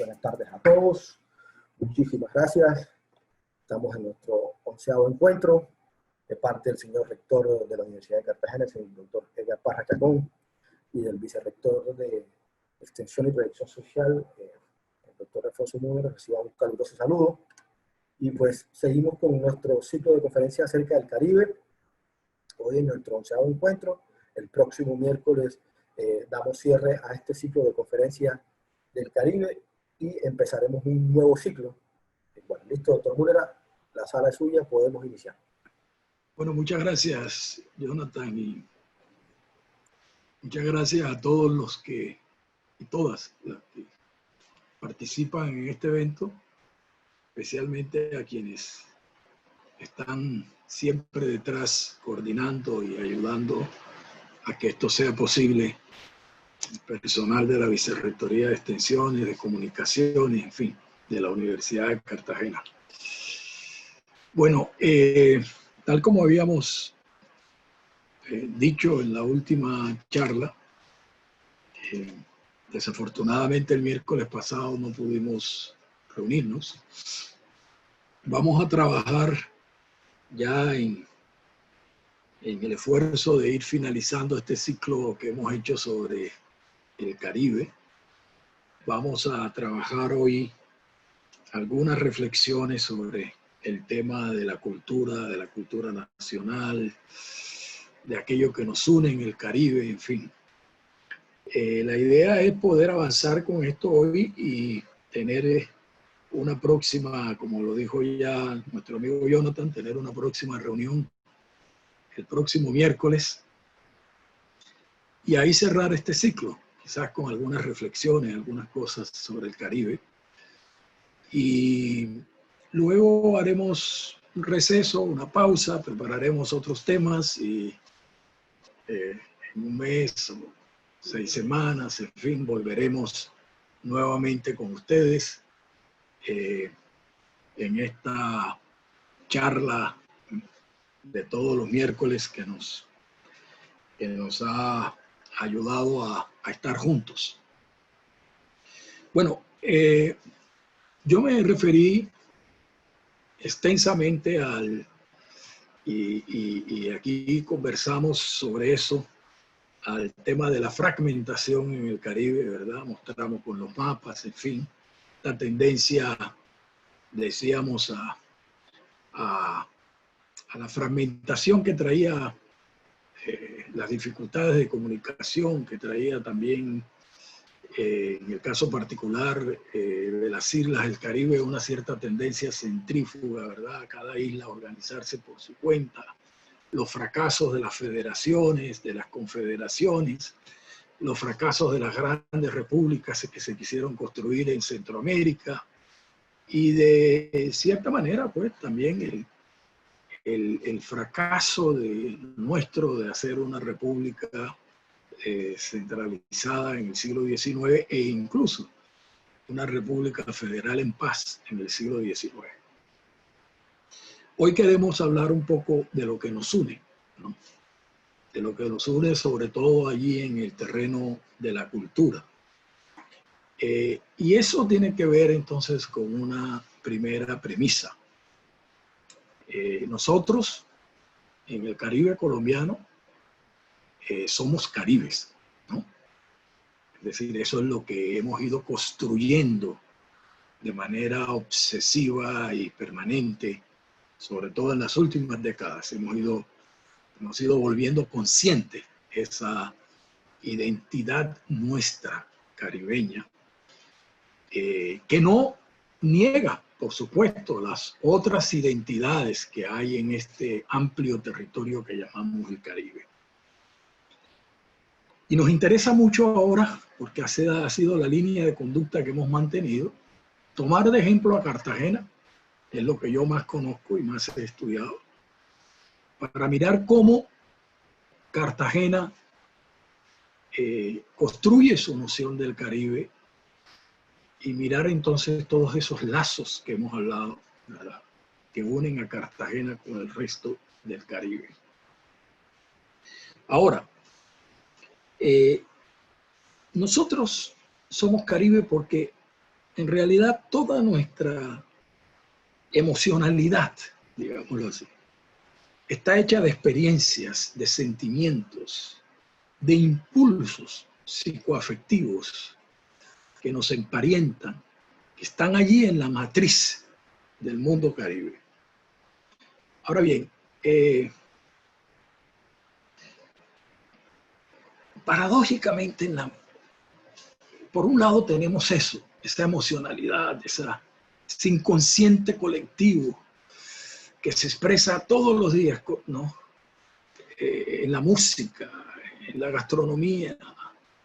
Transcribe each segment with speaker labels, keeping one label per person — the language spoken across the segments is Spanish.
Speaker 1: Buenas tardes a todos. Muchísimas gracias. Estamos en nuestro 11º encuentro de parte del señor rector de la Universidad de Cartagena, el doctor Edgar Parra Chacón, y del vicerrector de Extensión y Proyección Social, el doctor Alfonso Múnera. Reciban un caluroso saludo. Y pues seguimos con nuestro ciclo de conferencias acerca del Caribe. Hoy en nuestro 11º encuentro. El próximo miércoles damos cierre a este ciclo de conferencias del Caribe y empezaremos un nuevo ciclo. Bueno, listo, doctor Múnera, la sala es suya, podemos iniciar.
Speaker 2: Bueno, muchas gracias, Jonathan, y muchas gracias a todos los que, y todas las que participan en este evento, especialmente a quienes están siempre detrás, coordinando y ayudando a que esto sea posible. El personal de la Vicerrectoría de Extensiones, de Comunicaciones, en fin, de la Universidad de Cartagena. Bueno, tal como habíamos dicho en la última charla, desafortunadamente el miércoles pasado no pudimos reunirnos. Vamos a trabajar ya en el esfuerzo de ir finalizando este ciclo que hemos hecho sobre el Caribe. Vamos a trabajar hoy algunas reflexiones sobre el tema de la cultura nacional, de aquello que nos une en el Caribe, en fin. La idea es poder avanzar con esto hoy y tener una próxima, como lo dijo ya nuestro amigo Jonathan, tener una próxima reunión el próximo miércoles y ahí cerrar este ciclo, quizás con algunas reflexiones, algunas cosas sobre el Caribe. Y luego haremos un receso, una pausa, prepararemos otros temas y en un mes o 6 semanas, en fin, volveremos nuevamente con ustedes en esta charla de todos los miércoles que nos ha ayudado a estar juntos. Bueno, yo me referí extensamente y aquí conversamos sobre eso, al tema de la fragmentación en el Caribe, ¿verdad? Mostramos con los mapas, en fin, la tendencia, decíamos, a la fragmentación que traía las dificultades de comunicación, que traía también, en el caso particular de las islas del Caribe, una cierta tendencia centrífuga, ¿verdad? Cada isla organizarse por su cuenta, los fracasos de las federaciones, de las confederaciones, los fracasos de las grandes repúblicas que se quisieron construir en Centroamérica y de cierta manera, pues también el fracaso nuestro de hacer una república centralizada en el siglo XIX e incluso una república federal en paz en el siglo XIX. Hoy queremos hablar un poco de lo que nos une, ¿no? De lo que nos une sobre todo allí en el terreno de la cultura. Y eso tiene que ver entonces con una primera premisa. Nosotros en el Caribe colombiano somos caribes, ¿no? Es decir, eso es lo que hemos ido construyendo de manera obsesiva y permanente, sobre todo en las últimas décadas. Hemos ido volviendo conscientes esa identidad nuestra caribeña, que no niega, por supuesto, las otras identidades que hay en este amplio territorio que llamamos el Caribe. Y nos interesa mucho ahora, porque ha sido la línea de conducta que hemos mantenido, tomar de ejemplo a Cartagena, que es lo que yo más conozco y más he estudiado, para mirar cómo Cartagena construye su noción del Caribe y mirar entonces todos esos lazos que hemos hablado, ¿verdad?, que unen a Cartagena con el resto del Caribe. Ahora, nosotros somos Caribe porque en realidad toda nuestra emocionalidad, digámoslo así, está hecha de experiencias, de sentimientos, de impulsos psicoafectivos que nos emparentan, que están allí en la matriz del mundo caribe. Ahora bien, paradójicamente, por un lado tenemos eso, esa emocionalidad, ese inconsciente colectivo que se expresa todos los días, ¿no? En la música, en la gastronomía,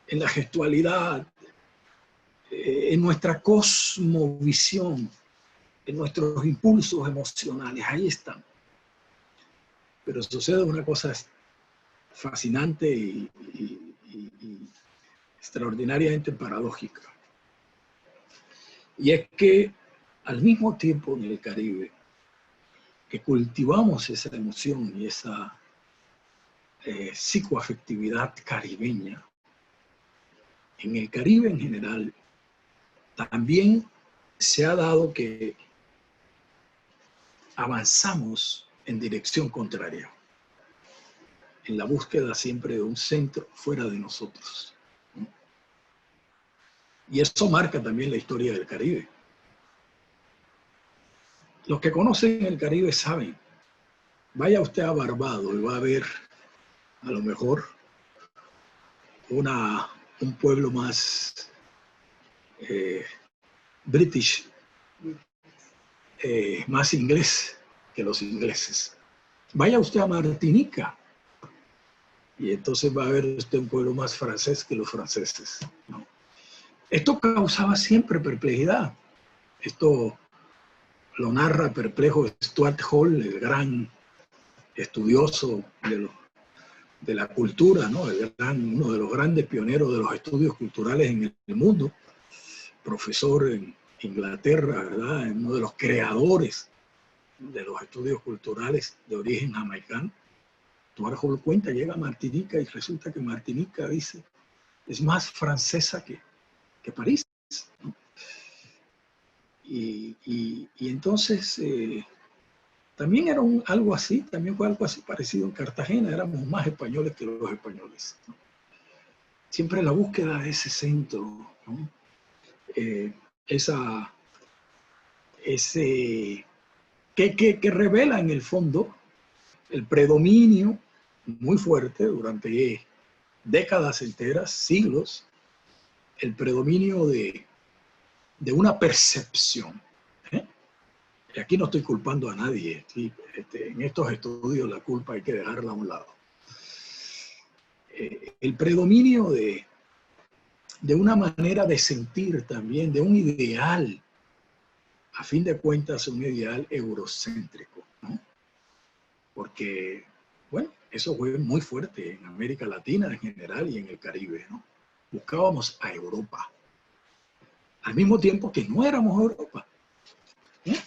Speaker 2: en la gestualidad, en nuestra cosmovisión, en nuestros impulsos emocionales, ahí están. Pero sucede una cosa fascinante y extraordinariamente paradójica. Y es que al mismo tiempo en el Caribe, que cultivamos esa emoción y esa psicoafectividad caribeña, en el Caribe en general, también se ha dado que avanzamos en dirección contraria, en la búsqueda siempre de un centro fuera de nosotros. Y eso marca también la historia del Caribe. Los que conocen el Caribe saben, vaya usted a Barbados y va a ver a lo mejor un pueblo más british, más inglés que los ingleses. Vaya usted a Martinica y entonces va a ver usted un pueblo más francés que los franceses, ¿no? Esto causaba siempre perplejidad. Esto lo narra perplejo Stuart Hall, el gran estudioso de la cultura, ¿no? Uno de los grandes pioneros de los estudios culturales en el mundo, profesor en Inglaterra, ¿verdad? Uno de los creadores de los estudios culturales de origen jamaicano. Stuart Hall cuenta, llega a Martinica y resulta que Martinica, dice, es más francesa que París, ¿no? Y entonces también era algo así, también fue algo así parecido en Cartagena, éramos más españoles que los españoles, ¿no? Siempre la búsqueda de ese centro, ¿no? Que revela en el fondo el predominio muy fuerte durante décadas enteras, siglos, el predominio de una percepción. Y aquí no estoy culpando a nadie. Aquí, en estos estudios la culpa hay que dejarla a un lado. El predominio de una manera de sentir también, de un ideal, a fin de cuentas un ideal eurocéntrico, ¿no? Porque, bueno, eso fue muy fuerte en América Latina en general y en el Caribe, ¿no? Buscábamos a Europa, al mismo tiempo que no éramos Europa, ¿eh?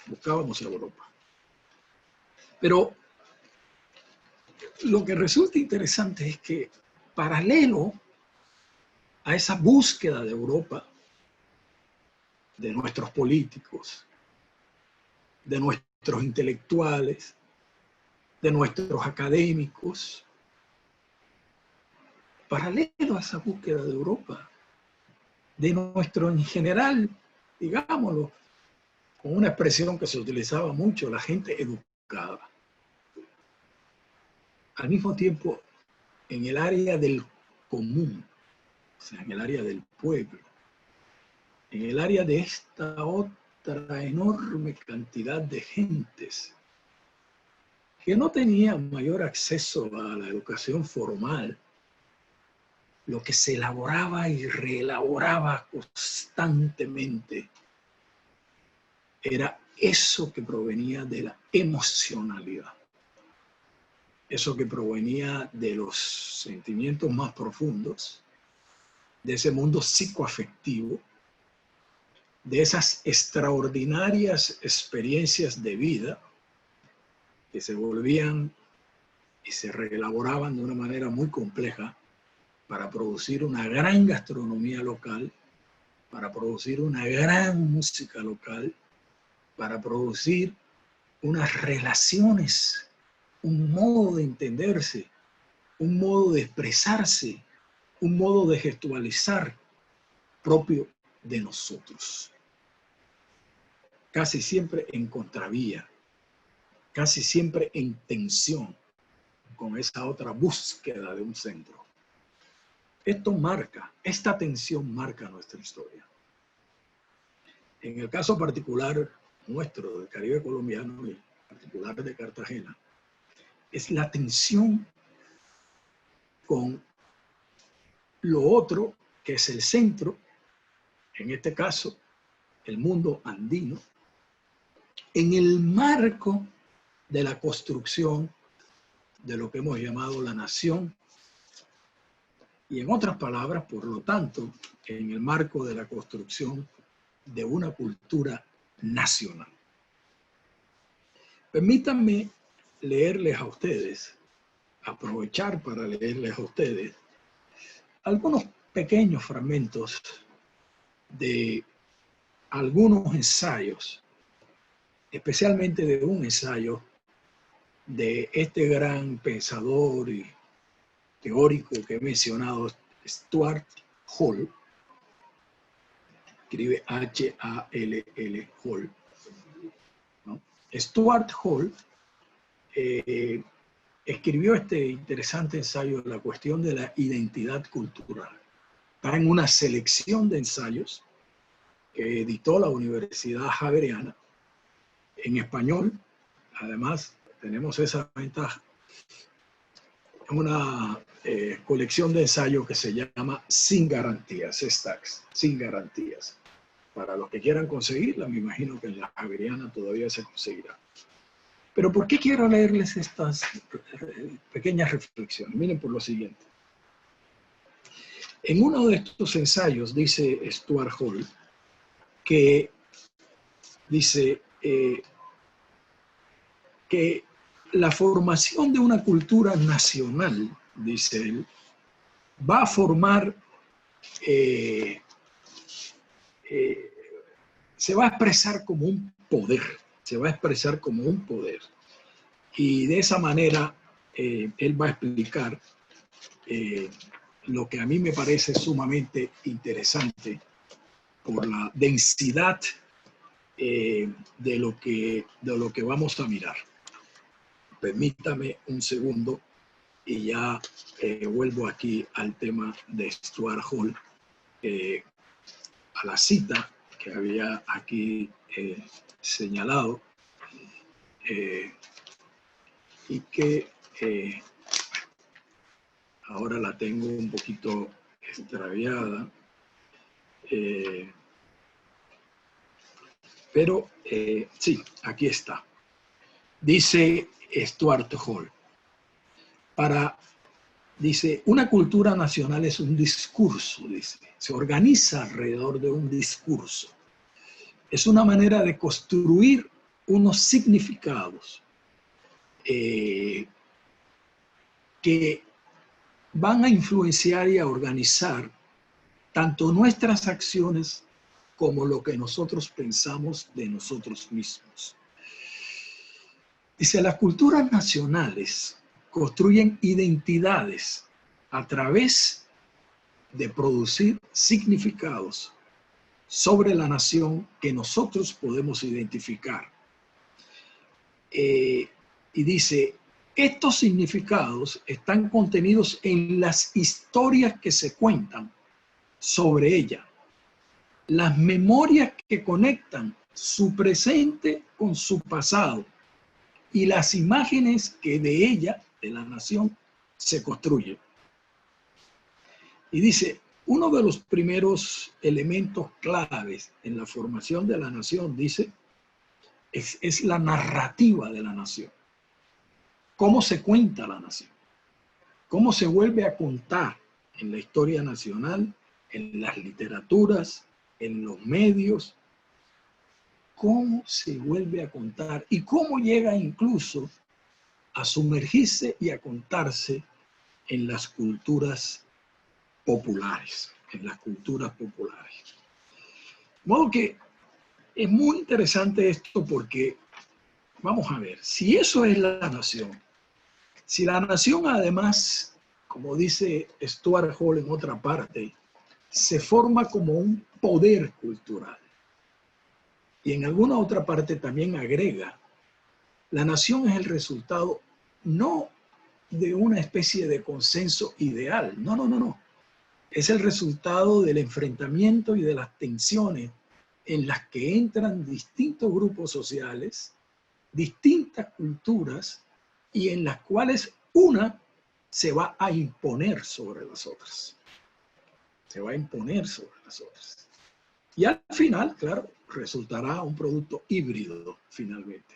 Speaker 2: Buscábamos a Europa. Pero lo que resulta interesante es que paralelo a esa búsqueda de Europa, de nuestros políticos, de nuestros intelectuales, de nuestros académicos, paralelo a esa búsqueda de Europa, de nuestro en general, digámoslo, con una expresión que se utilizaba mucho, la gente educada. Al mismo tiempo, en el área del común, o sea, en el área del pueblo, en el área de esta otra enorme cantidad de gentes que no tenían mayor acceso a la educación formal, lo que se elaboraba y reelaboraba constantemente era eso que provenía de la emocionalidad, eso que provenía de los sentimientos más profundos, de ese mundo psicoafectivo, de esas extraordinarias experiencias de vida que se volvían y se reelaboraban de una manera muy compleja para producir una gran gastronomía local, para producir una gran música local, para producir unas relaciones, un modo de entenderse, un modo de expresarse, un modo de gestualizar propio de nosotros. Casi siempre en contravía, casi siempre en tensión con esa otra búsqueda de un centro. Esto marca, esta tensión marca nuestra historia. En el caso particular nuestro, del Caribe colombiano y en particular de Cartagena, es la tensión con lo otro que es el centro, en este caso el mundo andino, en el marco de la construcción de lo que hemos llamado la nación y, en otras palabras, por lo tanto, en el marco de la construcción de una cultura nacional. Permítanme leerles a ustedes, aprovechar para leerles a ustedes algunos pequeños fragmentos de algunos ensayos, especialmente de un ensayo de este gran pensador y teórico que he mencionado, Stuart Hall, escribe H-A-L-L, Hall, ¿no? Stuart Hall escribió este interesante ensayo de la cuestión de la identidad cultural. Está en una selección de ensayos que editó la Universidad Javeriana en español. Además, tenemos esa ventaja. Es una colección de ensayos que se llama Sin Garantías, Stacks, Sin Garantías. Para los que quieran conseguirla, me imagino que en la Javeriana todavía se conseguirá. Pero ¿por qué quiero leerles estas pequeñas reflexiones? Miren por lo siguiente. En uno de estos ensayos dice Stuart Hall que dice que la formación de una cultura nacional, dice él, va a formar, se va a expresar como un poder, se va a expresar como un poder. Y de esa manera él va a explicar lo que a mí me parece sumamente interesante por la densidad de lo que vamos a mirar. Permítame un segundo y ya vuelvo aquí al tema de Stuart Hall, a la cita que había aquí señalado y que ahora la tengo un poquito extraviada, pero sí, aquí está. Dice Stuart Hall, dice, una cultura nacional es un discurso, dice, se organiza alrededor de un discurso. Es una manera de construir unos significados que van a influenciar y a organizar tanto nuestras acciones como lo que nosotros pensamos de nosotros mismos. Dice, las culturas nacionales construyen identidades a través de producir significados sobre la nación que nosotros podemos identificar. Y dice, estos significados están contenidos en las historias que se cuentan sobre ella, las memorias que conectan su presente con su pasado y las imágenes que de ella, de la nación, se construyen. Y dice, uno de los primeros elementos claves en la formación de la nación, dice, es la narrativa de la nación. ¿Cómo se cuenta la nación? ¿Cómo se vuelve a contar en la historia nacional, en las literaturas, en los medios? ¿Cómo se vuelve a contar? Y cómo llega incluso a sumergirse y a contarse en las culturas populares, en las culturas populares. De modo que es muy interesante esto porque, vamos a ver, si eso es la nación, si la nación además, como dice Stuart Hall en otra parte, se forma como un poder cultural, y en alguna otra parte también agrega, la nación es el resultado no de una especie de consenso ideal, no, no, no, no. Es el resultado del enfrentamiento y de las tensiones en las que entran distintos grupos sociales, distintas culturas, y en las cuales una se va a imponer sobre las otras. Se va a imponer sobre las otras. Y al final, claro, resultará un producto híbrido finalmente.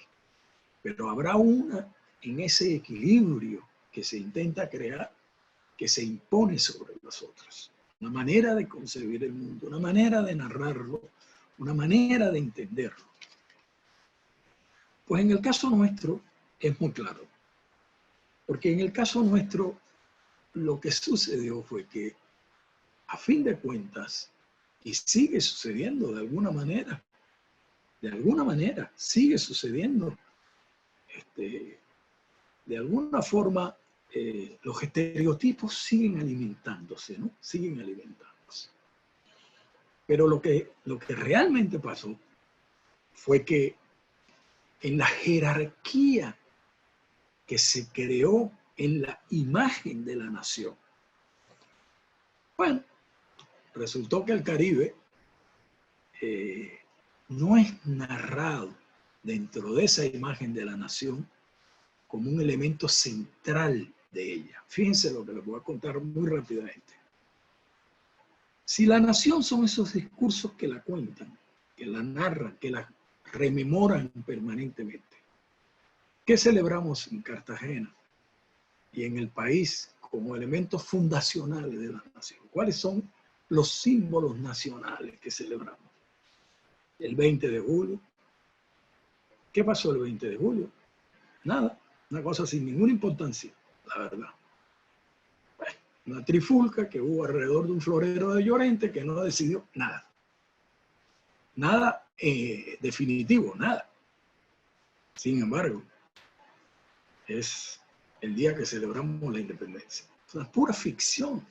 Speaker 2: Pero habrá una en ese equilibrio que se intenta crear, que se impone sobre las otras. Una manera de concebir el mundo, una manera de narrarlo, una manera de entenderlo. Pues en el caso nuestro es muy claro. Porque en el caso nuestro lo que sucedió fue que, a fin de cuentas, y sigue sucediendo de alguna manera, sigue sucediendo, de alguna forma, los estereotipos siguen alimentándose, ¿no? Siguen alimentándose. Pero lo que realmente pasó fue que en la jerarquía que se creó en la imagen de la nación, bueno, resultó que el Caribe no es narrado dentro de esa imagen de la nación como un elemento central de ella. Fíjense lo que les voy a contar muy rápidamente. Si la nación son esos discursos que la cuentan, que la narran, que la rememoran permanentemente, ¿qué celebramos en Cartagena y en el país como elementos fundacionales de la nación? ¿Cuáles son los símbolos nacionales que celebramos? El 20 de julio. ¿Qué pasó el 20 de julio? Nada, una cosa sin ninguna importancia, la verdad. Bueno, una trifulca que hubo alrededor de un florero de Llorente que no decidió nada. Nada definitivo, nada. Sin embargo, es el día que celebramos la independencia. Es una pura ficción,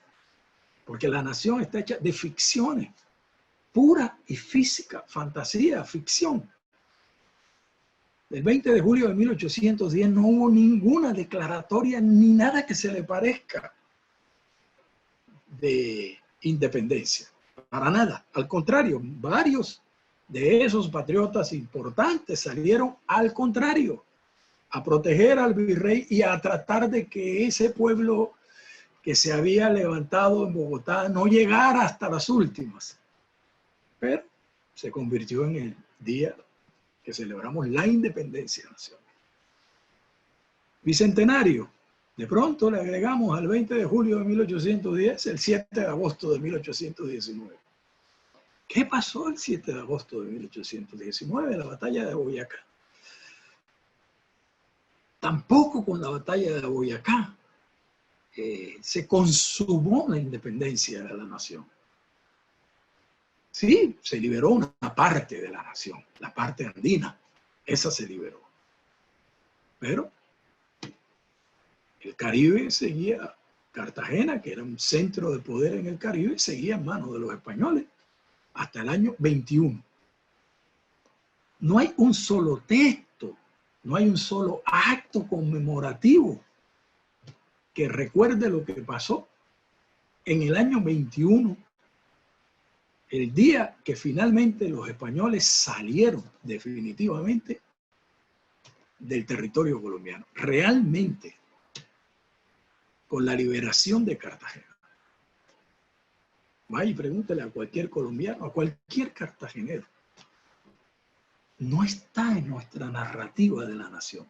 Speaker 2: porque la nación está hecha de ficciones, pura y física, fantasía, ficción. El 20 de julio de 1810 no hubo ninguna declaratoria ni nada que se le parezca de independencia. Para nada. Al contrario, varios de esos patriotas importantes salieron al contrario, a proteger al virrey y a tratar de que ese pueblo que se había levantado en Bogotá no llegara hasta las últimas. Pero se convirtió en el día que celebramos la independencia nacional. Bicentenario. De pronto le agregamos al 20 de julio de 1810 el 7 de agosto de 1819. ¿Qué pasó el 7 de agosto de 1819? La batalla de Boyacá. Tampoco con la batalla de Boyacá se consumó la independencia de la nación. Sí, se liberó una parte de la nación, la parte andina, esa se liberó. Pero el Caribe seguía, Cartagena, que era un centro de poder en el Caribe, seguía en manos de los españoles hasta el año 21. No hay un solo texto, no hay un solo acto conmemorativo que recuerde lo que pasó en el año 21, el día que finalmente los españoles salieron definitivamente del territorio colombiano, realmente, con la liberación de Cartagena. Vaya y pregúntele a cualquier colombiano, a cualquier cartagenero. No está en nuestra narrativa de la nación.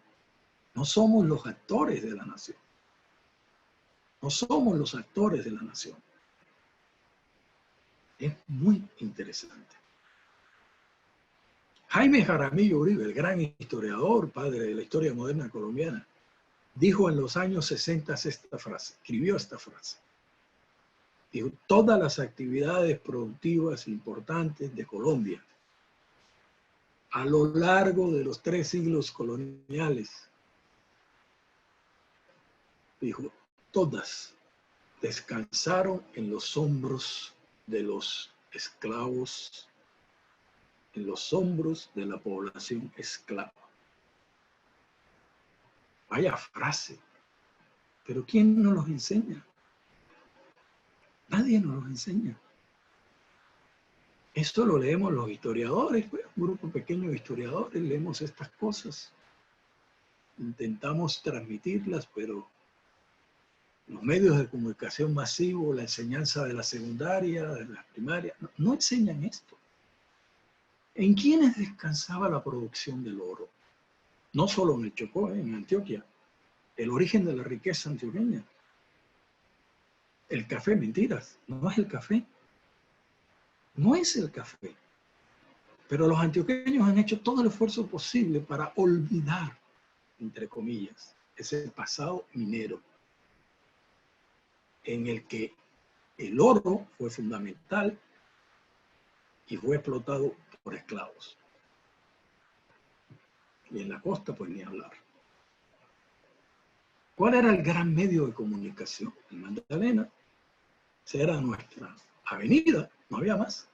Speaker 2: No somos los actores de la nación. No somos los actores de la nación. Es muy interesante. Jaime Jaramillo Uribe, el gran historiador, padre de la historia moderna colombiana, dijo en los años 60 esta frase, escribió esta frase. Dijo, todas las actividades productivas importantes de Colombia a lo largo de los 3 siglos coloniales, dijo, todas descansaron en los hombros de los esclavos, en los hombros de la población esclava. Vaya frase. Pero ¿quién nos los enseña? Nadie nos los enseña. Esto lo leemos los historiadores, pues, un grupo pequeño de historiadores, leemos estas cosas. Intentamos transmitirlas, pero los medios de comunicación masivos, la enseñanza de la secundaria, de la primaria, no enseñan esto. ¿En quiénes descansaba la producción del oro? No solo en el Chocó, en Antioquia. El origen de la riqueza antioqueña. El café, mentiras, no es el café. No es el café. Pero los antioqueños han hecho todo el esfuerzo posible para olvidar, entre comillas, ese pasado minero en el que el oro fue fundamental y fue explotado por esclavos. Y en la costa, pues ni hablar. ¿Cuál era el gran medio de comunicación? El Magdalena. Esa era nuestra avenida, no había más.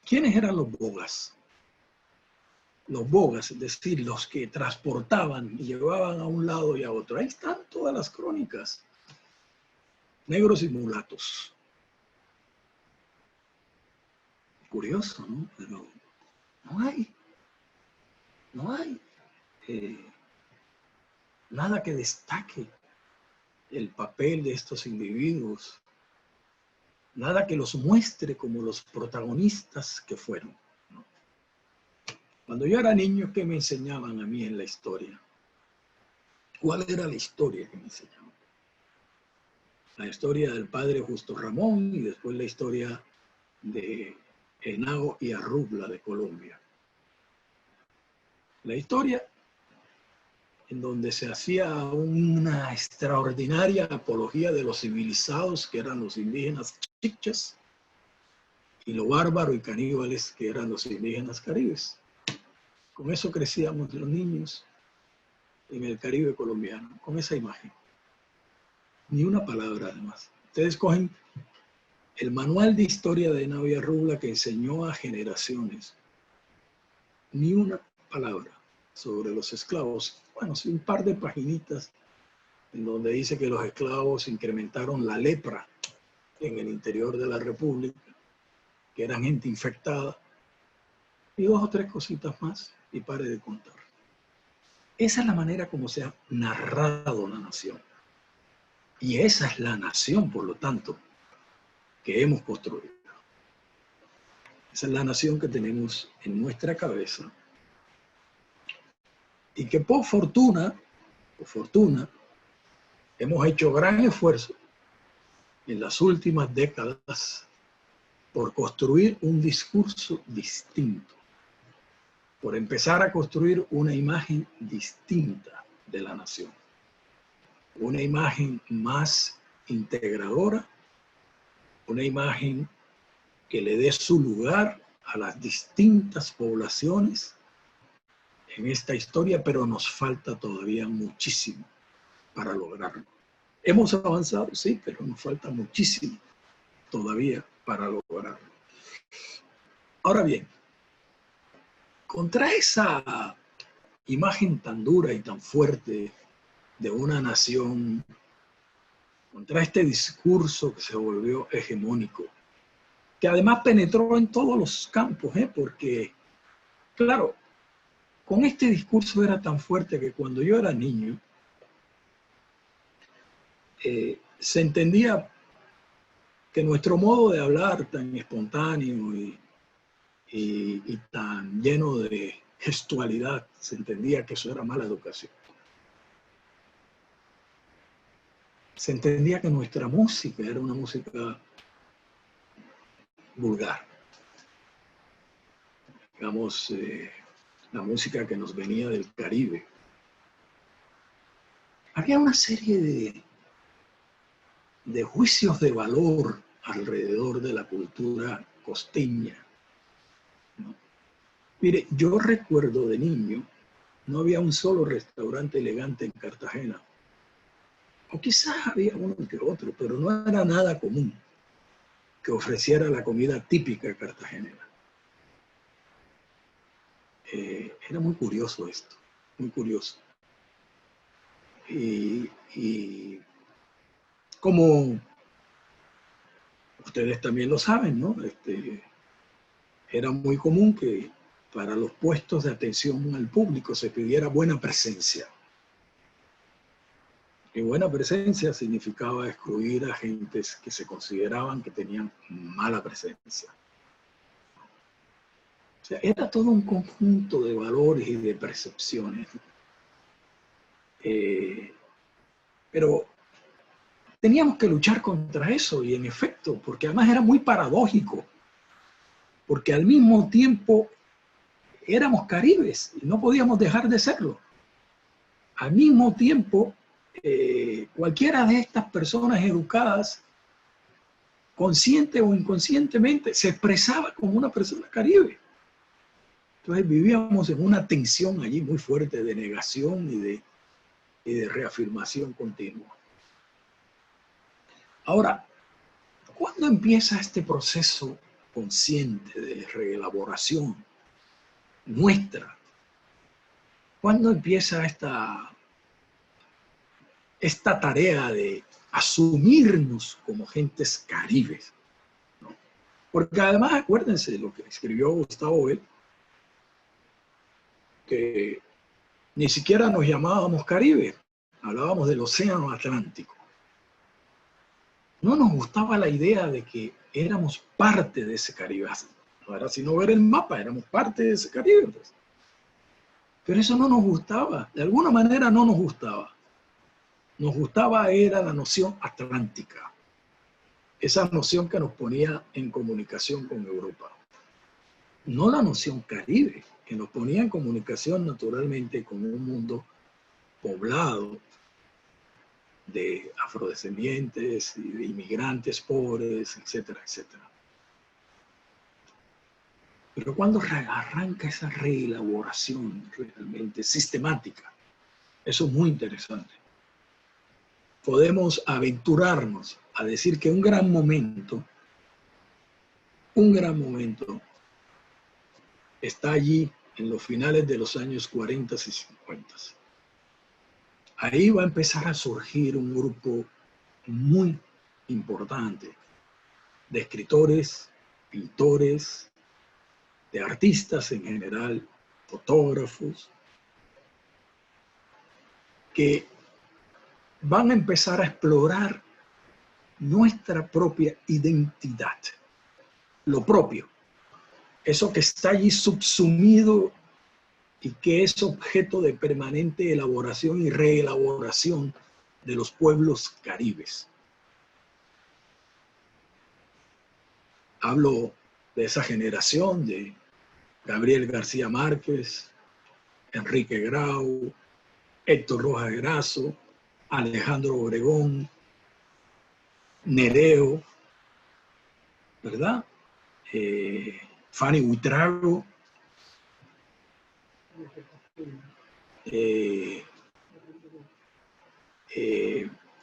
Speaker 2: ¿Quiénes eran los bogas? Los bogas, es decir, los que transportaban y llevaban a un lado y a otro. Ahí están todas las crónicas. Negros y mulatos. Curioso, ¿no? Pero no hay nada que destaque el papel de estos individuos, nada que los muestre como los protagonistas que fueron, ¿no? Cuando yo era niño, ¿qué me enseñaban a mí en la historia? ¿Cuál era la historia que me enseñaban? La historia del padre Justo Ramón y después la historia de Henao y Arrubla de Colombia. La historia en donde se hacía una extraordinaria apología de los civilizados que eran los indígenas chichas y lo bárbaro y caníbales que eran los indígenas caribes. Con eso crecíamos los niños en el Caribe colombiano, con esa imagen. Ni una palabra además. Ustedes cogen el manual de historia de Henao y Arrubla que enseñó a generaciones. Ni una palabra sobre los esclavos. Bueno, sí, un par de paginitas en donde dice que los esclavos incrementaron la lepra en el interior de la República, que eran gente infectada, y 2 o 3 cositas más, y pare de contar. Esa es la manera como se ha narrado la nación. Y esa es la nación, por lo tanto, que hemos construido. Esa es la nación que tenemos en nuestra cabeza y que por fortuna, hemos hecho gran esfuerzo en las últimas décadas por construir un discurso distinto, por empezar a construir una imagen distinta de la nación, una imagen más integradora, una imagen que le dé su lugar a las distintas poblaciones en esta historia, pero nos falta todavía muchísimo para lograrlo. Hemos avanzado, sí, pero nos falta muchísimo todavía para lograrlo. Ahora bien, contra esa imagen tan dura y tan fuerte de una nación, contra este discurso que se volvió hegemónico, que además penetró en todos los campos, porque, claro, con este discurso era tan fuerte que cuando yo era niño, se entendía que nuestro modo de hablar tan espontáneo y tan lleno de gestualidad, se entendía que eso era mala educación. Se entendía que nuestra música era una música vulgar. Digamos, la música que nos venía del Caribe. Había una serie de juicios de valor alrededor de la cultura costeña, ¿no? Mire, yo recuerdo de niño, no había un solo restaurante elegante en Cartagena. O quizás había uno que otro, pero no era nada común que ofreciera la comida típica cartagenera. Era muy curioso esto, muy curioso. Y como ustedes también lo saben, ¿no? Era muy común que para los puestos de atención al público se pidiera buena presencia. Y buena presencia significaba excluir a gentes que se consideraban que tenían mala presencia. O sea, era todo un conjunto de valores y de percepciones. Pero teníamos que luchar contra eso, y en efecto, porque además era muy paradójico, porque al mismo tiempo éramos caribes y no podíamos dejar de serlo. Al mismo tiempo, cualquiera de estas personas educadas, consciente o inconscientemente, se expresaba como una persona caribe. Entonces vivíamos en una tensión allí muy fuerte de negación y de reafirmación continua. Ahora, ¿cuándo empieza este proceso consciente de reelaboración nuestra? ¿Cuándo empieza esta tarea de asumirnos como gentes caribes, ¿no? Porque además, acuérdense de lo que escribió Gustavo Bell, que ni siquiera nos llamábamos Caribe, hablábamos del Océano Atlántico. No nos gustaba la idea de que éramos parte de ese Caribe. No era sino ver el mapa, éramos parte de ese Caribe, pues. Pero eso no nos gustaba, de alguna manera no nos gustaba. Nos gustaba era la noción atlántica, esa noción que nos ponía en comunicación con Europa. No la noción caribe, que nos ponía en comunicación naturalmente con un mundo poblado de afrodescendientes y de inmigrantes pobres, etcétera, etcétera. Pero cuando arranca esa reelaboración realmente sistemática, eso es muy interesante. Podemos aventurarnos a decir que un gran momento está allí en los finales de los años 40 y 50. Ahí va a empezar a surgir un grupo muy importante de escritores, pintores, de artistas en general, fotógrafos, que van a empezar a explorar nuestra propia identidad, lo propio, eso que está allí subsumido y que es objeto de permanente elaboración y reelaboración de los pueblos caribes. Hablo de esa generación de Gabriel García Márquez, Enrique Grau, Héctor Rojas Grasso, Alejandro Obregón, Nereo, ¿verdad? Fanny Buitrago,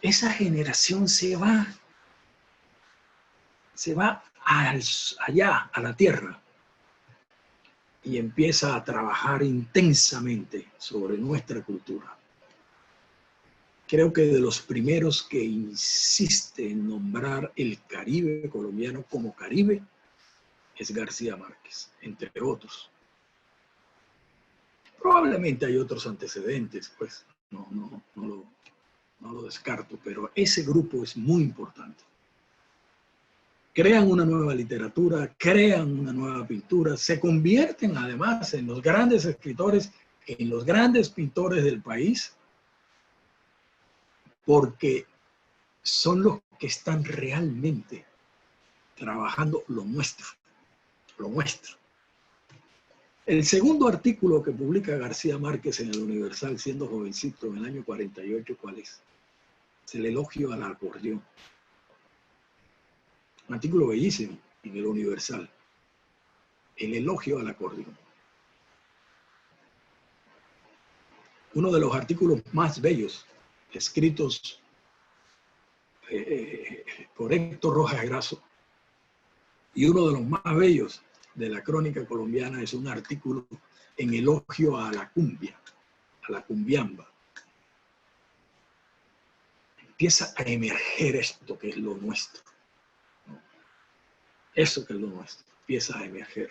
Speaker 2: esa generación se va allá, a la tierra, y empieza a trabajar intensamente sobre nuestra cultura. Creo que de los primeros que insiste en nombrar el Caribe colombiano como Caribe es García Márquez, entre otros. Probablemente hay otros antecedentes, pues no lo descarto, pero ese grupo es muy importante. Crean una nueva literatura, crean una nueva pintura, se convierten además en los grandes escritores, en los grandes pintores del país, porque son los que están realmente trabajando lo nuestro, lo nuestro. El segundo artículo que publica García Márquez en el Universal, siendo jovencito, en el año 48, ¿cuál es? Es el elogio al acordeón. un artículo bellísimo en el Universal, el elogio al acordeón. Uno de los artículos más bellos escritos por Héctor Rojas Grasso, y uno de los más bellos de la crónica colombiana es un artículo en elogio a la cumbia, a la cumbiamba. Empieza a emerger esto que es lo nuestro, ¿no? Eso que es lo nuestro, empieza a emerger.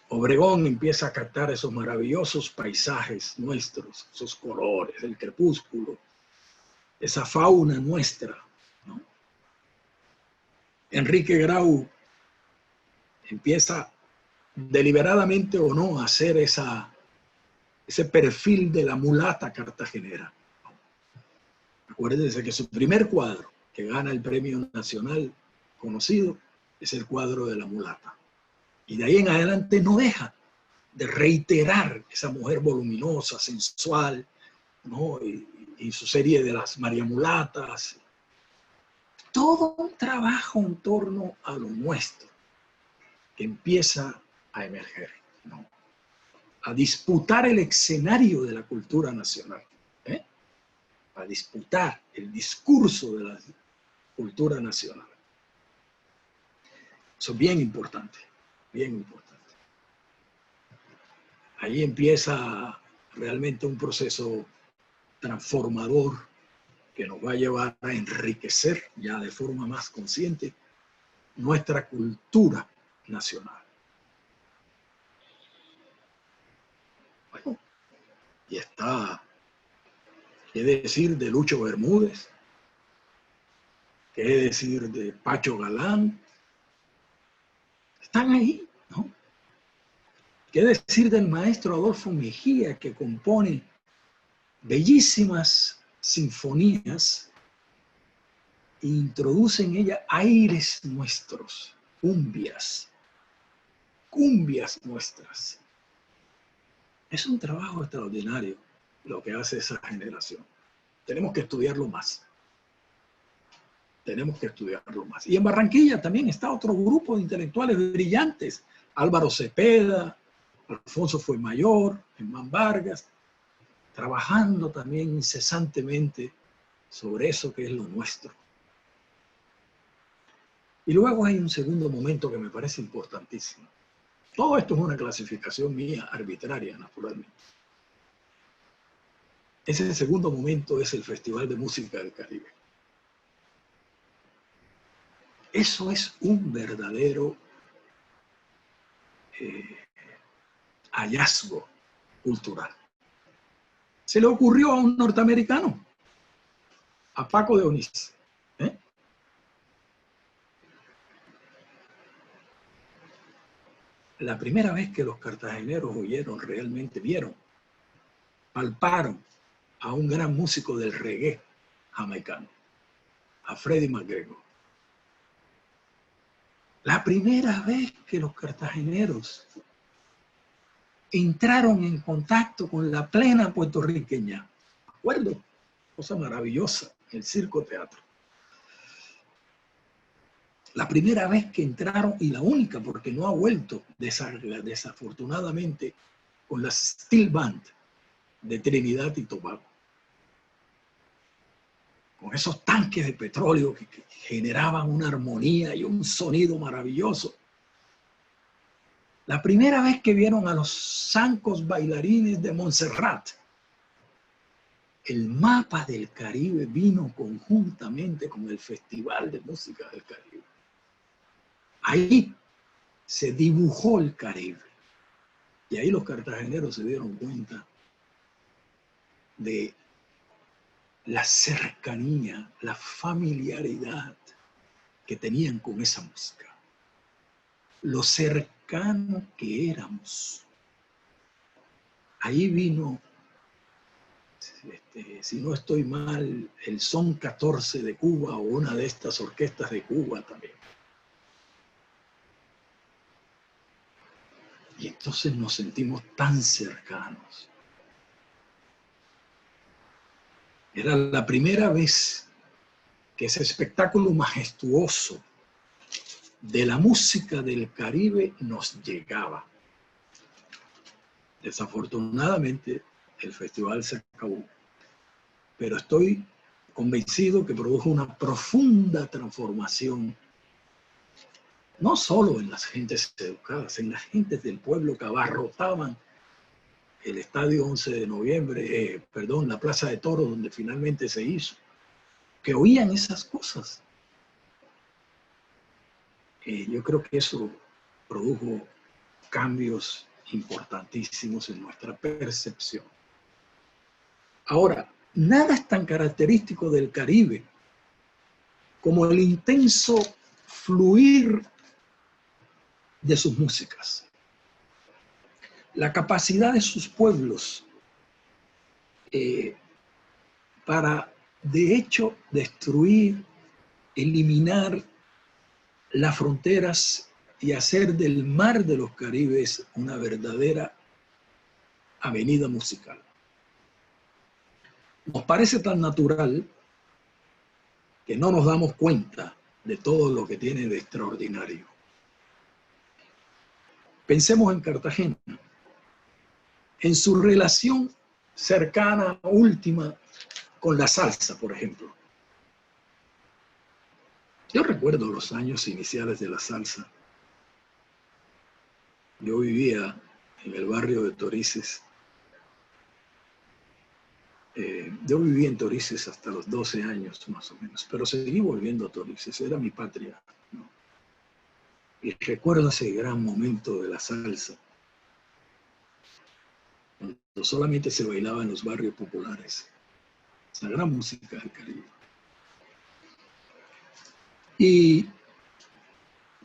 Speaker 2: Obregón empieza a captar esos maravillosos paisajes nuestros, esos colores, el crepúsculo, esa fauna nuestra, ¿no? Enrique Grau empieza deliberadamente o no a hacer ese perfil de la mulata cartagenera. Acuérdense que su primer cuadro que gana el premio nacional conocido es el cuadro de la mulata. Y de ahí en adelante no deja de reiterar esa mujer voluminosa, sensual, ¿no? Y su serie de las María Mulatas. Todo un trabajo en torno a lo nuestro que empieza a emerger, ¿no? A disputar el escenario de la cultura nacional, ¿eh? A disputar el discurso de la cultura nacional. Eso es bien importante, bien importante. Ahí empieza realmente un proceso transformador que nos va a llevar a enriquecer ya de forma más consciente nuestra cultura nacional. Bueno, y está, ¿qué decir de Lucho Bermúdez? ¿Qué decir de Pacho Galán? Están ahí, ¿no? ¿Qué decir del maestro Adolfo Mejía, que compone bellísimas sinfonías e introduce en ella aires nuestros, cumbias nuestras? Es un trabajo extraordinario lo que hace esa generación. Tenemos que estudiarlo más. Tenemos que estudiarlo más. Y en Barranquilla también está otro grupo de intelectuales brillantes. Álvaro Cepeda, Alfonso Fuenmayor, Germán Vargas, trabajando también incesantemente sobre eso que es lo nuestro. Y luego hay un segundo momento que me parece importantísimo. Todo esto es una clasificación mía arbitraria, naturalmente. Ese segundo momento es el Festival de Música del Caribe. Eso es un verdadero hallazgo cultural. Se le ocurrió a un norteamericano, a Paco de Onís. La primera vez que los cartageneros oyeron, realmente vieron, palparon a un gran músico del reggae jamaicano, a Freddie McGregor. La primera vez que los cartageneros entraron en contacto con la plena puertorriqueña. ¿De acuerdo? Cosa maravillosa, el Circo Teatro. La primera vez que entraron, y la única, porque no ha vuelto desafortunadamente, con la Steel Band de Trinidad y Tobago. Con esos tanques de petróleo que generaban una armonía y un sonido maravilloso. La primera vez que vieron a los zancos bailarines de Montserrat, el mapa del Caribe vino conjuntamente con el Festival de Música del Caribe. Ahí se dibujó el Caribe. Y ahí los cartageneros se dieron cuenta de la cercanía, la familiaridad que tenían con esa música. Lo cercano que éramos. Ahí vino, si no estoy mal, el Son 14 de Cuba o una de estas orquestas de Cuba también. Y entonces nos sentimos tan cercanos. Era la primera vez que ese espectáculo majestuoso de la música del Caribe nos llegaba. Desafortunadamente, el festival se acabó, pero estoy convencido que produjo una profunda transformación, no solo en las gentes educadas, en las gentes del pueblo que abarrotaban el estadio 11 de noviembre, la Plaza de Toros, donde finalmente se hizo, que oían esas cosas. Yo creo que eso produjo cambios importantísimos en nuestra percepción. Ahora, nada es tan característico del Caribe como el intenso fluir de sus músicas. La capacidad de sus pueblos para, de hecho, destruir, eliminar las fronteras y hacer del mar de los Caribes una verdadera avenida musical. Nos parece tan natural que no nos damos cuenta de todo lo que tiene de extraordinario. Pensemos en Cartagena, en su relación cercana, última, con la salsa, por ejemplo. Yo recuerdo los años iniciales de la salsa. Yo vivía en el barrio de Torices. Yo viví en Torices hasta los 12 años, más o menos, pero seguí volviendo a Torices, era mi patria, ¿no? Y recuerdo ese gran momento de la salsa, cuando solamente se bailaba en los barrios populares, esa gran música del Caribe.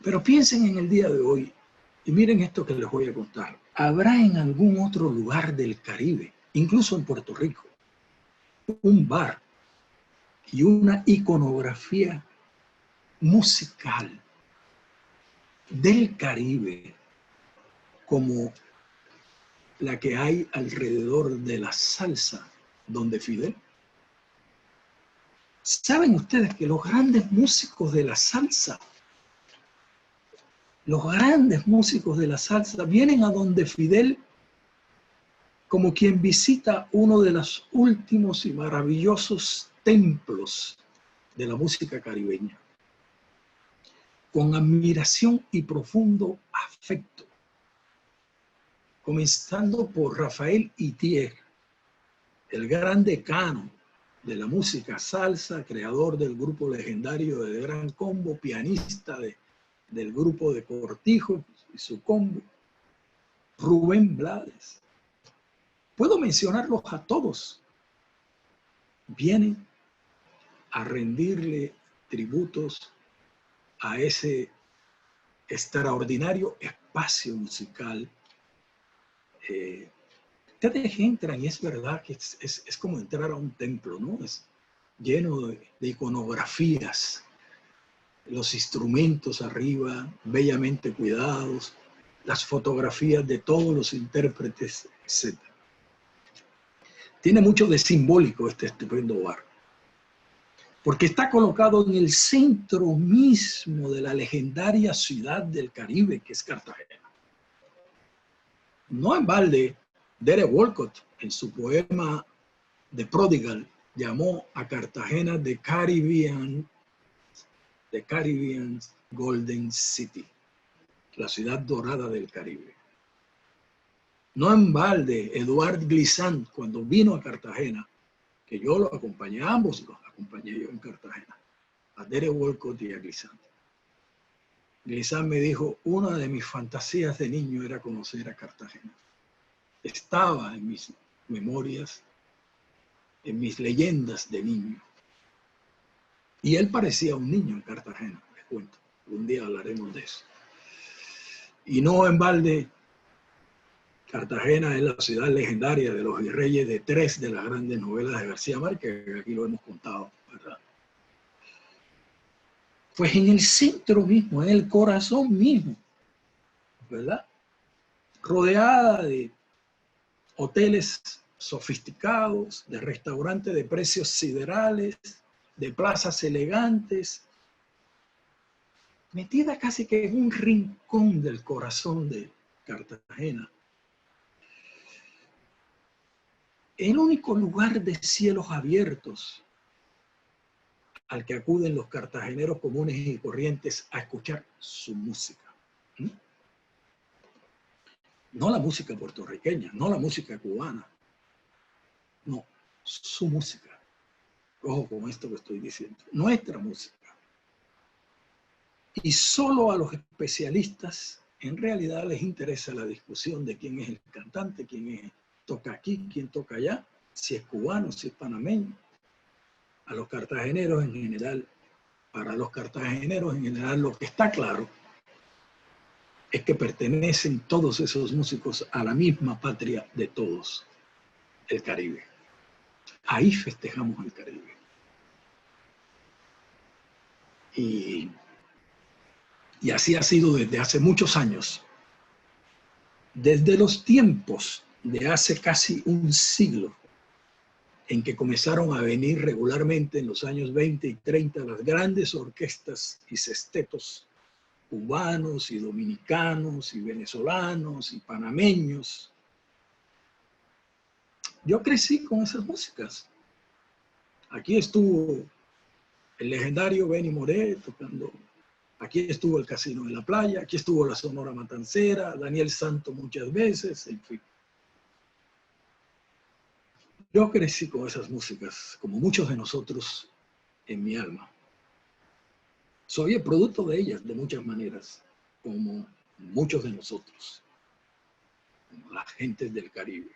Speaker 2: Pero piensen en el día de hoy, y miren esto que les voy a contar. ¿Habrá en algún otro lugar del Caribe, incluso en Puerto Rico, un bar y una iconografía musical del Caribe como la que hay alrededor de la salsa donde Fidel? ¿Saben ustedes que los grandes músicos de la salsa, vienen a donde Fidel como quien visita uno de los últimos y maravillosos templos de la música caribeña, con admiración y profundo afecto, comenzando por Rafael Itier, el gran decano de la música salsa, creador del grupo legendario de Gran Combo, pianista del grupo de Cortijo y su combo, Rubén Blades. Puedo mencionarlos a todos. Vienen a rendirle tributos a ese extraordinario espacio musical. Ustedes entran y es verdad que es como entrar a un templo, ¿no? Es lleno de iconografías, los instrumentos arriba, bellamente cuidados, las fotografías de todos los intérpretes, etc. Tiene mucho de simbólico este estupendo bar, porque está colocado en el centro mismo de la legendaria ciudad del Caribe, que es Cartagena. No en balde, Derek Walcott, en su poema The Prodigal, llamó a Cartagena The Caribbean Golden City, la ciudad dorada del Caribe. No en balde, Eduard Glissant, cuando vino a Cartagena, que yo lo acompañé, ambos los acompañé yo en Cartagena, a Derek Walcott y a Glissant. Glissant me dijo, una de mis fantasías de niño era conocer a Cartagena. Estaba en mis memorias, en mis leyendas de niño. Y él parecía un niño en Cartagena, les cuento. Un día hablaremos de eso. Y no en balde, Cartagena es la ciudad legendaria de los virreyes de 3 de las grandes novelas de García Márquez, que aquí lo hemos contado, ¿verdad? Pues en el centro mismo, en el corazón mismo, ¿verdad? Rodeada de hoteles sofisticados, de restaurantes de precios siderales, de plazas elegantes, metida casi que en un rincón del corazón de Cartagena. El único lugar de cielos abiertos al que acuden los cartageneros comunes y corrientes a escuchar su música. No la música puertorriqueña, no la música cubana, no, su música. Ojo con esto que estoy diciendo, nuestra música. Y solo a los especialistas en realidad les interesa la discusión de quién es el cantante, quién toca aquí, quién toca allá, si es cubano, si es panameño. A los cartageneros en general, para los cartageneros en general, lo que está claro es que pertenecen todos esos músicos a la misma patria de todos, el Caribe. Ahí festejamos el Caribe. Y así ha sido desde hace muchos años. Desde los tiempos de hace casi un siglo, en que comenzaron a venir regularmente en los años 20 y 30 las grandes orquestas y sextetos cubanos y dominicanos y venezolanos y panameños. Yo crecí con esas músicas. Aquí estuvo el legendario Benny Moré tocando. Aquí estuvo el Casino de la Playa, aquí estuvo la Sonora Matancera, Daniel Santo muchas veces, en fin. Yo crecí con esas músicas, como muchos de nosotros, en mi alma. Soy el producto de ellas de muchas maneras, como muchos de nosotros, como las gentes del Caribe.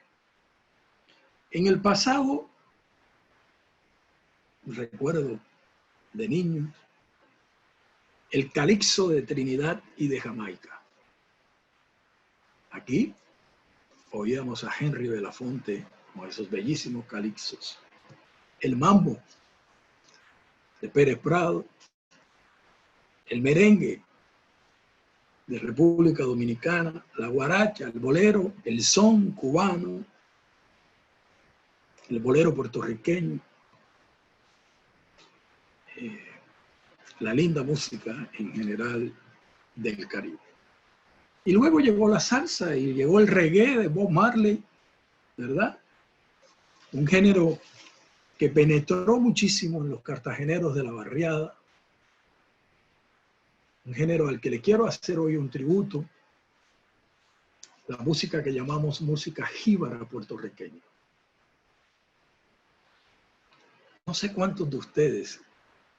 Speaker 2: En el pasado, recuerdo de niño, el calipso de Trinidad y de Jamaica. Aquí oíamos a Henry Belafonte con esos bellísimos calipsos. El mambo de Pérez Prado, el merengue de República Dominicana, la guaracha, el bolero, el son cubano, el bolero puertorriqueño, la linda música en general del Caribe. Y luego llegó la salsa y llegó el reggae de Bob Marley, ¿verdad? Un género que penetró muchísimo en los cartageneros de la barriada, un género al que le quiero hacer hoy un tributo, la música que llamamos música jíbara puertorriqueña. No sé cuántos de ustedes,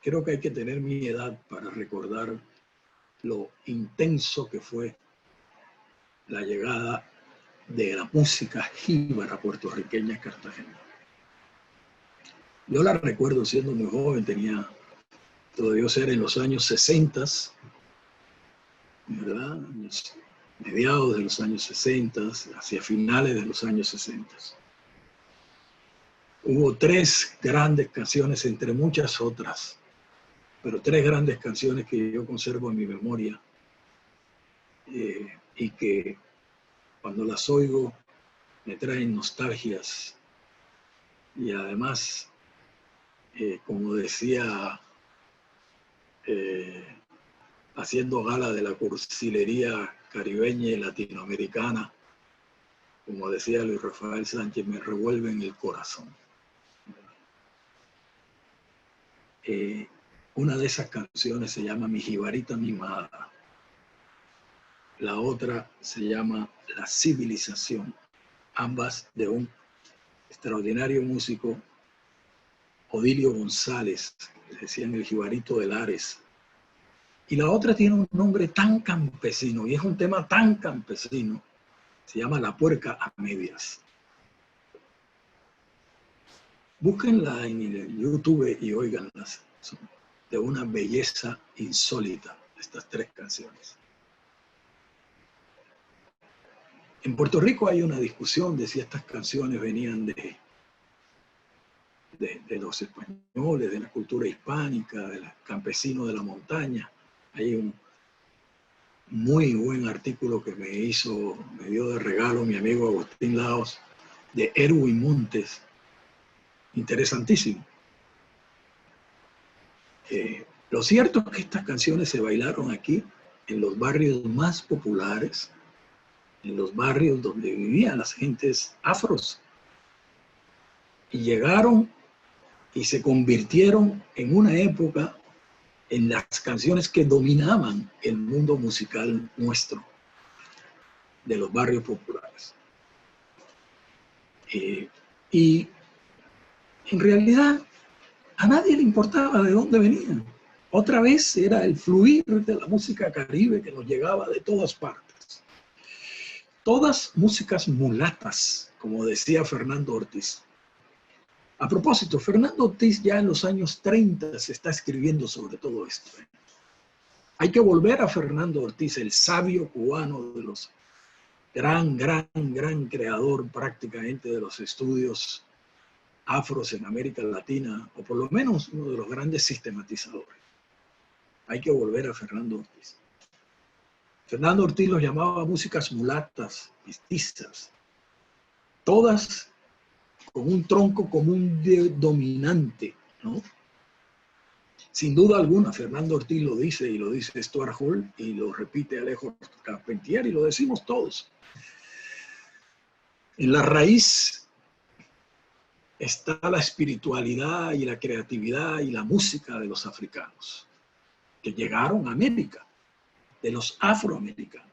Speaker 2: creo que hay que tener mi edad para recordar lo intenso que fue la llegada de la música jíbara puertorriqueña a Cartagena. Yo la recuerdo siendo muy joven, debió ser en los años 60, ¿verdad? Mediados de los años 60, hacia finales de los años 60. Hubo 3 grandes canciones, entre muchas otras, pero 3 grandes canciones que yo conservo en mi memoria y que cuando las oigo me traen nostalgias y además, como decía, haciendo gala de la cursilería caribeña y latinoamericana, como decía Luis Rafael Sánchez, me revuelven el corazón. Una de esas canciones se llama Mi Jibarita Mimada. La otra se llama La Civilización, ambas de un extraordinario músico, Odilio González, le decían el Jibarito de Lares. Y la otra tiene un nombre tan campesino, y es un tema tan campesino, se llama La Puerca a Medias. Búsquenla en YouTube y óiganlas. Son de una belleza insólita, estas 3 canciones. En Puerto Rico hay una discusión de si estas canciones venían de los españoles, de la cultura hispánica, de los campesinos de la montaña. Hay un muy buen artículo que me dio de regalo mi amigo Agustín Laos, de Erwin Montes, interesantísimo, Lo cierto es que estas canciones se bailaron aquí, en los barrios más populares, en los barrios donde vivían las gentes afros. Y llegaron y se convirtieron en una época en las canciones que dominaban el mundo musical nuestro, de los barrios populares. Y en realidad a nadie le importaba de dónde venían. Otra vez era el fluir de la música caribe que nos llegaba de todas partes. Todas músicas mulatas, como decía Fernando Ortiz. A propósito, Fernando Ortiz ya en los años 30 se está escribiendo sobre todo esto. Hay que volver a Fernando Ortiz, el sabio cubano de los gran creador prácticamente de los estudios afros en América Latina, o por lo menos uno de los grandes sistematizadores. Hay que volver a Fernando Ortiz. Fernando Ortiz los llamaba músicas mulatas, mestizas, todas con un tronco común dominante, ¿no? Sin duda alguna, Fernando Ortiz lo dice, y lo dice Stuart Hall, y lo repite Alejo Carpentier, y lo decimos todos. En la raíz está la espiritualidad y la creatividad y la música de los africanos, que llegaron a América, de los afroamericanos,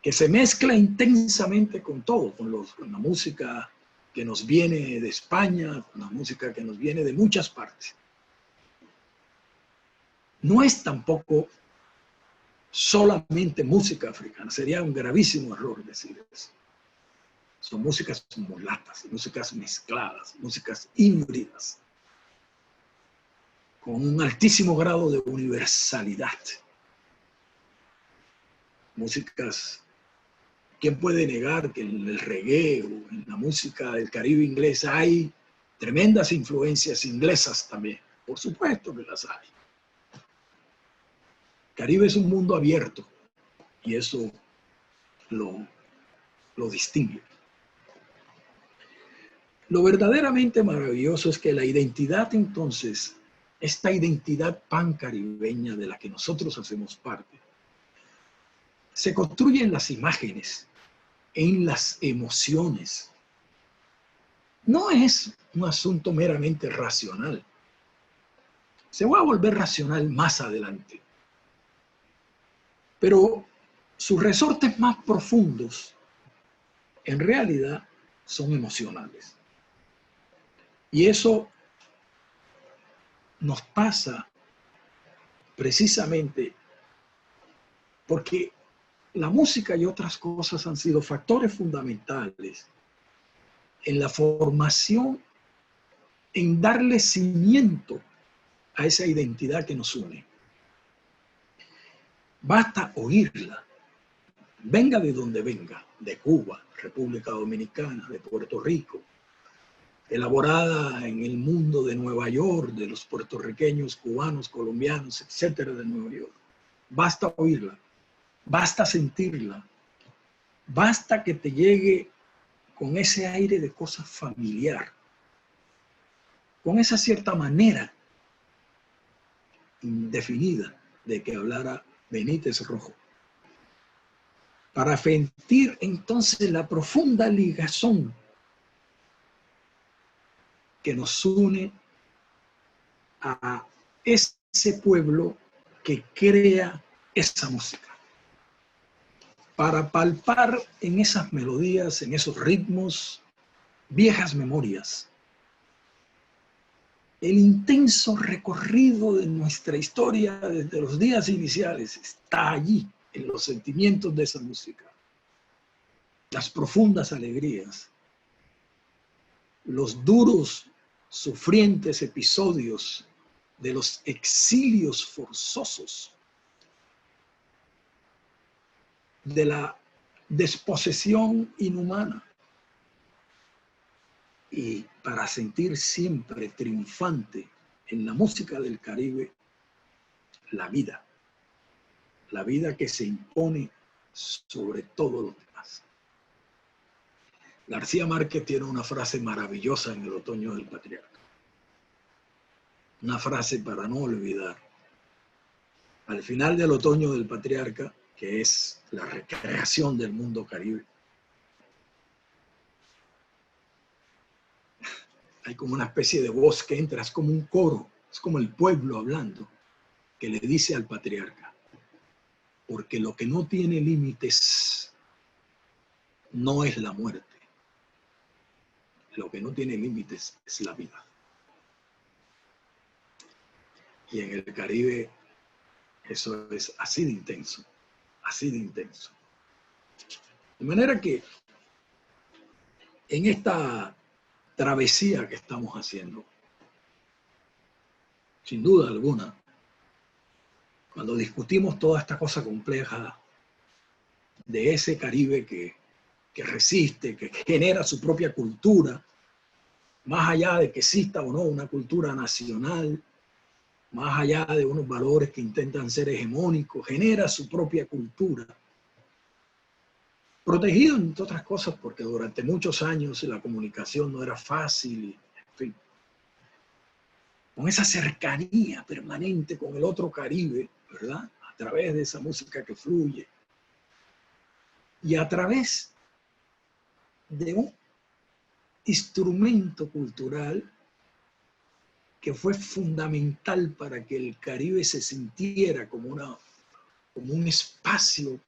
Speaker 2: que se mezcla intensamente con todo, con la música que nos viene de España, con la música que nos viene de muchas partes. No es tampoco solamente música africana, sería un gravísimo error decir eso. Son músicas mulatas, músicas mezcladas, músicas híbridas, con un altísimo grado de universalidad. Músicas, ¿quién puede negar que en el reggae o en la música del Caribe inglés hay tremendas influencias inglesas también? Por supuesto que las hay. Caribe es un mundo abierto y eso lo distingue. Lo verdaderamente maravilloso es que la identidad entonces, esta identidad pancaribeña de la que nosotros hacemos parte, se construye en las imágenes, en las emociones. No es un asunto meramente racional. Se va a volver racional más adelante. Pero sus resortes más profundos, en realidad, son emocionales. Y eso nos pasa precisamente porque la música y otras cosas han sido factores fundamentales en la formación, en darle cimiento a esa identidad que nos une. Basta oírla, venga de donde venga, de Cuba, República Dominicana, de Puerto Rico, elaborada en el mundo de Nueva York, de los puertorriqueños, cubanos, colombianos, etcétera, de Nueva York. Basta oírla, basta sentirla, basta que te llegue con ese aire de cosa familiar, con esa cierta manera indefinida de que hablara Benítez Rojo, para sentir entonces la profunda ligazón que nos une a ese pueblo que crea esa música, para palpar en esas melodías, en esos ritmos, viejas memorias. El intenso recorrido de nuestra historia desde los días iniciales está allí, en los sentimientos de esa música. Las profundas alegrías, los duros, sufrientes episodios de los exilios forzosos, de la desposesión inhumana, y para sentir siempre triunfante en la música del Caribe la vida que se impone sobre todo lo demás. García Márquez tiene una frase maravillosa en El otoño del patriarca. una frase para no olvidar. Al final del otoño del patriarca, que es la recreación del mundo caribe, hay como una especie de voz que entra, es como un coro, es como el pueblo hablando, que le dice al patriarca, porque lo que no tiene límites no es la muerte, lo que no tiene límites es la vida. Y en el Caribe eso es así de intenso, así de intenso. De manera que en esta travesía que estamos haciendo, sin duda alguna, cuando discutimos toda esta cosa compleja de ese Caribe que resiste, que genera su propia cultura, más allá de que exista o no una cultura nacional, más allá de unos valores que intentan ser hegemónicos, genera su propia cultura, protegido entre otras cosas porque durante muchos años la comunicación no era fácil, y, en fin, con esa cercanía permanente con el otro Caribe, ¿verdad? A través de esa música que fluye y a través de un instrumento cultural que fue fundamental para que el Caribe se sintiera como un espacio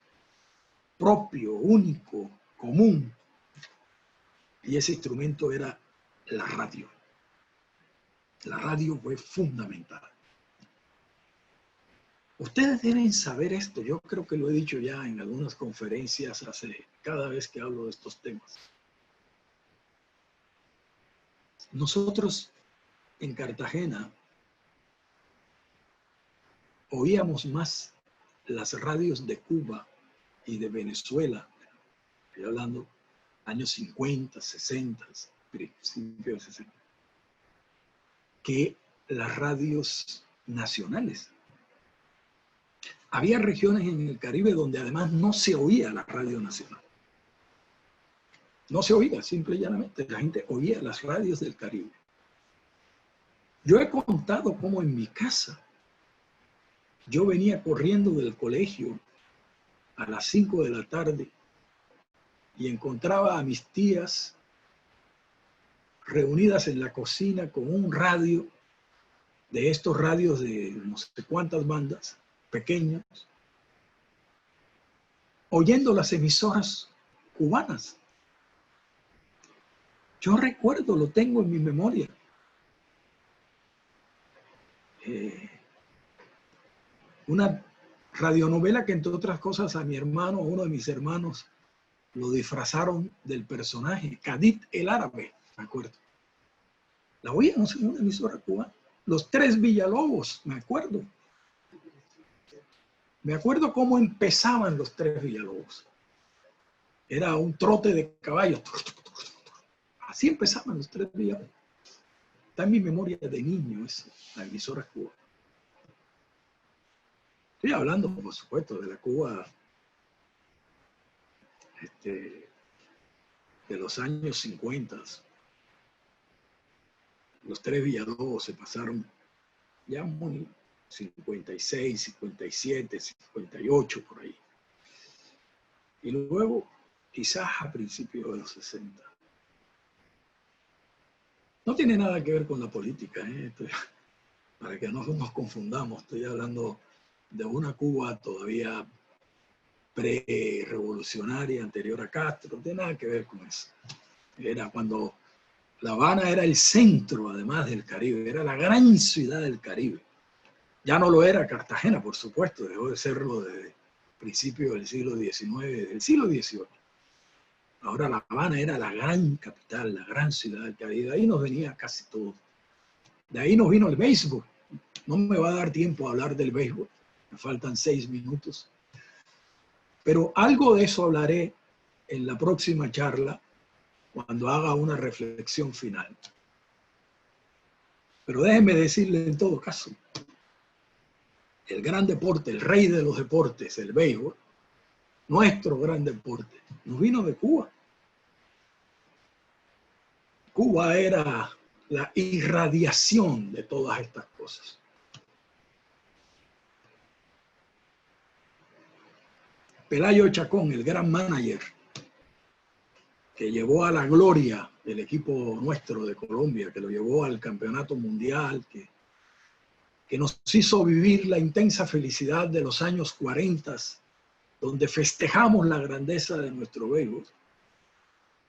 Speaker 2: propio, único, común. Y ese instrumento era la radio. La radio fue fundamental. Ustedes deben saber esto. Yo creo que lo he dicho ya en algunas conferencias cada vez que hablo de estos temas. Nosotros en Cartagena oíamos más las radios de Cuba y de Venezuela, estoy hablando años 50, 60, principios de 60, que las radios nacionales. Había regiones en el Caribe donde además no se oía la radio nacional. No se oía, simple y llanamente. La gente oía las radios del Caribe. Yo he contado cómo en mi casa yo venía corriendo del colegio a las 5 de la tarde y encontraba a mis tías reunidas en la cocina con un radio, de estos radios de no sé cuántas bandas, pequeños, oyendo las emisoras cubanas. Yo recuerdo, lo tengo en mi memoria. Una radionovela que, entre otras cosas, a mi hermano, a uno de mis hermanos, lo disfrazaron del personaje, Cadit el Árabe, me acuerdo. La oíamos en una emisora cubana. Los Tres Villalobos, me acuerdo. Me acuerdo cómo empezaban los Tres Villalobos. Era un trote de caballos. Así empezaban los Tres Villalobos. Está en mi memoria de niño eso, la emisora cubana. Estoy hablando, por supuesto, de la Cuba de los años 50. Los Tres Villalobos se pasaron ya muy 56, 57, 58 por ahí. Y luego, quizás a principios de los 60. No tiene nada que ver con la política, para que no nos confundamos. Estoy hablando de una Cuba todavía pre-revolucionaria, anterior a Castro. No tiene nada que ver con eso. Era cuando La Habana era el centro, además del Caribe, era la gran ciudad del Caribe. Ya no lo era Cartagena, por supuesto, dejó de serlo desde principios del siglo XIX, del siglo XVIII. Ahora La Habana era la gran capital, la gran ciudad del Caribe. De ahí nos venía casi todo. De ahí nos vino el béisbol. No me va a dar tiempo a hablar del béisbol. Me faltan 6 minutos. Pero algo de eso hablaré en la próxima charla, cuando haga una reflexión final. Pero déjenme decirle en todo caso, el gran deporte, el rey de los deportes, el béisbol, nuestro gran deporte, nos vino de Cuba. Cuba era la irradiación de todas estas cosas. Pelayo Chacón, el gran manager que llevó a la gloria el equipo nuestro de Colombia, que lo llevó al campeonato mundial, que nos hizo vivir la intensa felicidad de los años 40, donde festejamos la grandeza de nuestro béisbol.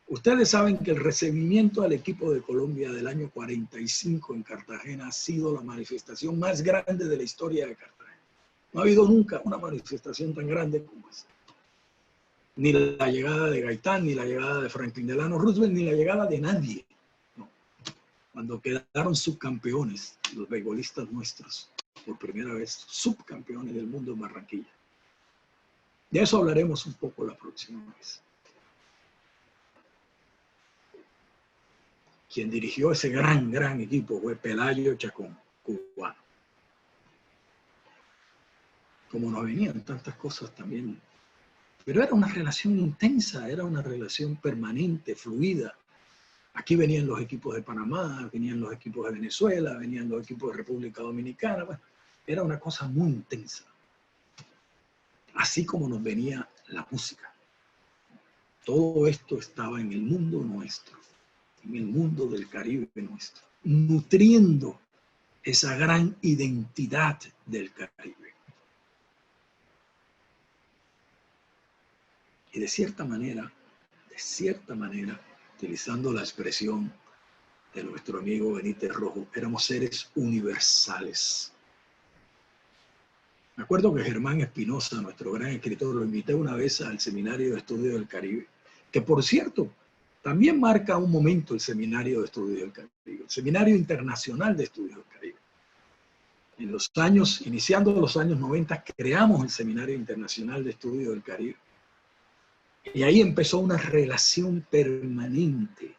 Speaker 2: Ustedes saben que el recibimiento al equipo de Colombia del año 45 en Cartagena ha sido la manifestación más grande de la historia de Cartagena. No ha habido nunca una manifestación tan grande como esa. Ni la llegada de Gaitán, ni la llegada de Franklin Delano Roosevelt, ni la llegada de nadie. No. Cuando quedaron subcampeones, los beisbolistas nuestros, por primera vez, subcampeones del mundo en Barranquilla. De eso hablaremos un poco la próxima vez. Quien dirigió ese gran equipo fue Pelayo Chacón, cubano. Como nos venían tantas cosas también. Pero era una relación intensa, era una relación permanente, fluida. Aquí venían los equipos de Panamá, venían los equipos de Venezuela, venían los equipos de República Dominicana. Bueno, era una cosa muy intensa. Así como nos venía la música. Todo esto estaba en el mundo nuestro, en el mundo del Caribe nuestro, nutriendo esa gran identidad del Caribe. Y de cierta manera, utilizando la expresión de nuestro amigo Benítez Rojo, éramos seres universales. Me acuerdo que Germán Espinosa, nuestro gran escritor, lo invité una vez al Seminario de Estudios del Caribe, que por cierto, también marca un momento el Seminario de Estudios del Caribe, el Seminario Internacional de Estudios del Caribe. En los años, iniciando los años 90, creamos el Seminario Internacional de Estudios del Caribe. Y ahí empezó una relación permanente,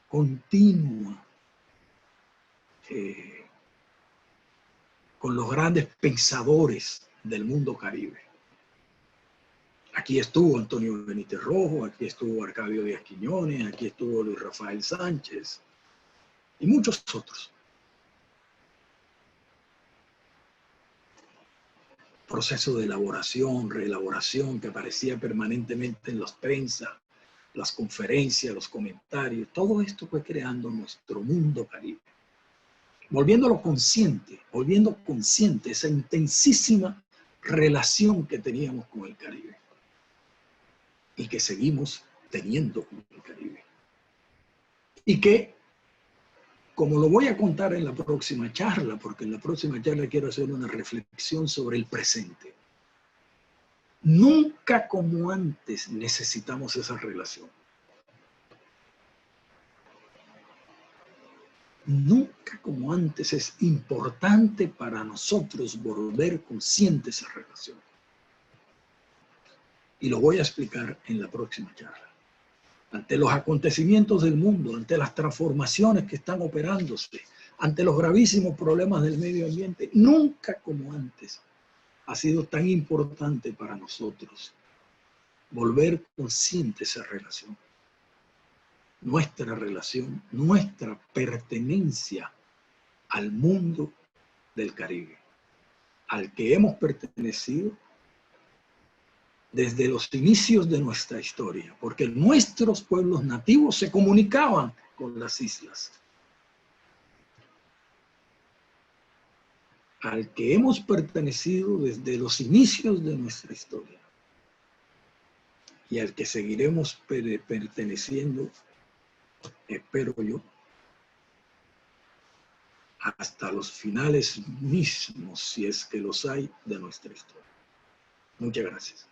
Speaker 2: continua, con los grandes pensadores del mundo caribe. Aquí estuvo Antonio Benítez Rojo, aquí estuvo Arcadio Díaz Quiñones, aquí estuvo Luis Rafael Sánchez y muchos otros. Proceso de elaboración, reelaboración que aparecía permanentemente en las prensa, las conferencias, los comentarios. Todo esto fue creando nuestro mundo caribe. Volviendo consciente esa intensísima relación que teníamos con el Caribe y que seguimos teniendo con el Caribe. Y que, como lo voy a contar en la próxima charla, porque en la próxima charla quiero hacer una reflexión sobre el presente. Nunca como antes necesitamos esa relación. Nunca como antes es importante para nosotros volver consciente esa relación. Y lo voy a explicar en la próxima charla. Ante los acontecimientos del mundo, ante las transformaciones que están operándose, ante los gravísimos problemas del medio ambiente, nunca como antes ha sido tan importante para nosotros volver consciente esa relación. Nuestra relación, nuestra pertenencia al mundo del Caribe, al que hemos pertenecido desde los inicios de nuestra historia, porque nuestros pueblos nativos se comunicaban con las islas, al que hemos pertenecido desde los inicios de nuestra historia y al que seguiremos perteneciendo, espero yo, hasta los finales mismos, si es que los hay, de nuestra historia. Muchas gracias.